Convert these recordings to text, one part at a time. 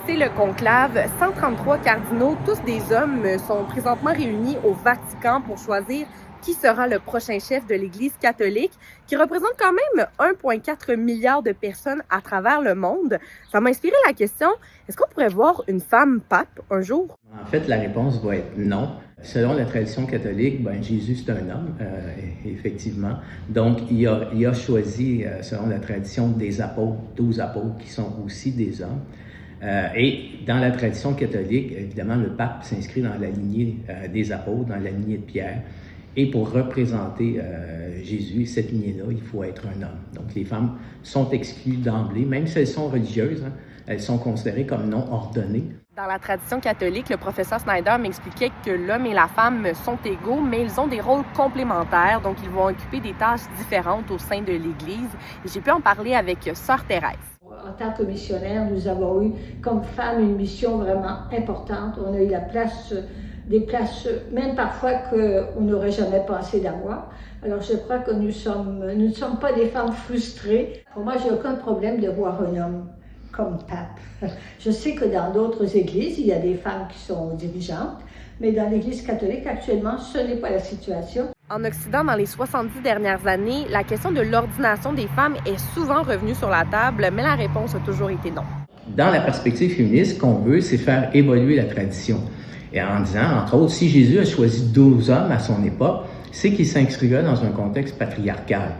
C'est le conclave. 133 cardinaux, tous des hommes, sont présentement réunis au Vatican pour choisir qui sera le prochain chef de l'Église catholique, qui représente quand même 1,4 milliard de personnes à travers le monde. Ça m'a inspiré la question, est-ce qu'on pourrait voir une femme pape un jour? En fait, la réponse va être non. Selon la tradition catholique, Jésus, c'est un homme, effectivement. Donc, il a choisi, selon la tradition des apôtres, 12 apôtres qui sont aussi des hommes. Et dans la tradition catholique, évidemment, le pape s'inscrit dans la lignée des apôtres, dans la lignée de Pierre. Et pour représenter Jésus, cette lignée-là, il faut être un homme. Donc, les femmes sont exclues d'emblée, même si elles sont religieuses, elles sont considérées comme non ordonnées. Dans la tradition catholique, le professeur Snyder m'expliquait que l'homme et la femme sont égaux, mais ils ont des rôles complémentaires, donc ils vont occuper des tâches différentes au sein de l'Église. Et j'ai pu en parler avec Sœur Thérèse. En tant que missionnaire, nous avons eu comme femmes une mission vraiment importante. On a eu des places, même parfois qu'on n'aurait jamais pensé d'avoir. Alors je crois que nous ne sommes pas des femmes frustrées. Pour moi, j'ai aucun problème de voir un homme comme pape. Je sais que dans d'autres églises, il y a des femmes qui sont dirigeantes, mais dans l'Église catholique, actuellement, ce n'est pas la situation. En Occident, dans les 70 dernières années, la question de l'ordination des femmes est souvent revenue sur la table, mais la réponse a toujours été non. Dans la perspective féministe, ce qu'on veut, c'est faire évoluer la tradition. Et en disant, entre autres, si Jésus a choisi 12 hommes à son époque, c'est qu'il s'inscrivait dans un contexte patriarcal.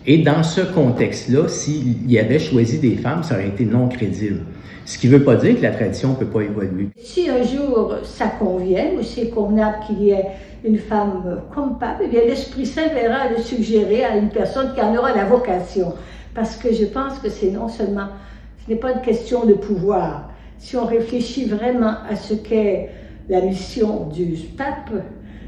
Et dans ce contexte-là, s'il y avait choisi des femmes, ça aurait été non crédible. Ce qui ne veut pas dire que la tradition ne peut pas évoluer. Si un jour ça convient, ou c'est convenable qu'il y ait une femme comme pape, eh bien l'Esprit Saint verra le suggérer à une personne qui en aura la vocation. Parce que je pense que ce n'est pas une question de pouvoir. Si on réfléchit vraiment à ce qu'est la mission du pape,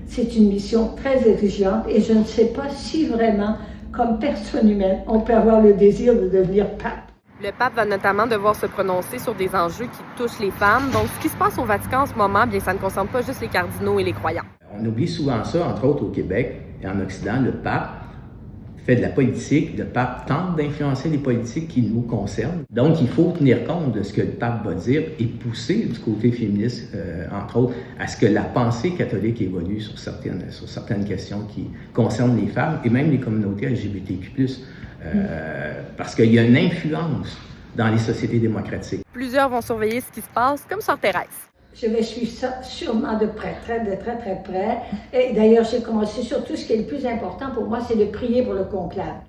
c'est une mission très exigeante et je ne sais pas si vraiment, comme personne humaine, on peut avoir le désir de devenir pape. Le pape va notamment devoir se prononcer sur des enjeux qui touchent les femmes. Donc, ce qui se passe au Vatican en ce moment, bien, ça ne concerne pas juste les cardinaux et les croyants. On oublie souvent ça, entre autres au Québec et en Occident, le pape fait de la politique, le pape tente d'influencer les politiques qui nous concernent. Donc, il faut tenir compte de ce que le pape va dire et pousser du côté féministe, entre autres, à ce que la pensée catholique évolue sur certaines questions qui concernent les femmes et même les communautés LGBTQ+. Parce qu'il y a une influence dans les sociétés démocratiques. Plusieurs vont surveiller ce qui se passe, comme Sœur Thérèse. Je vais suivre ça sûrement de près, très près. Et d'ailleurs, j'ai commencé surtout ce qui est le plus important pour moi, c'est de prier pour le conclave.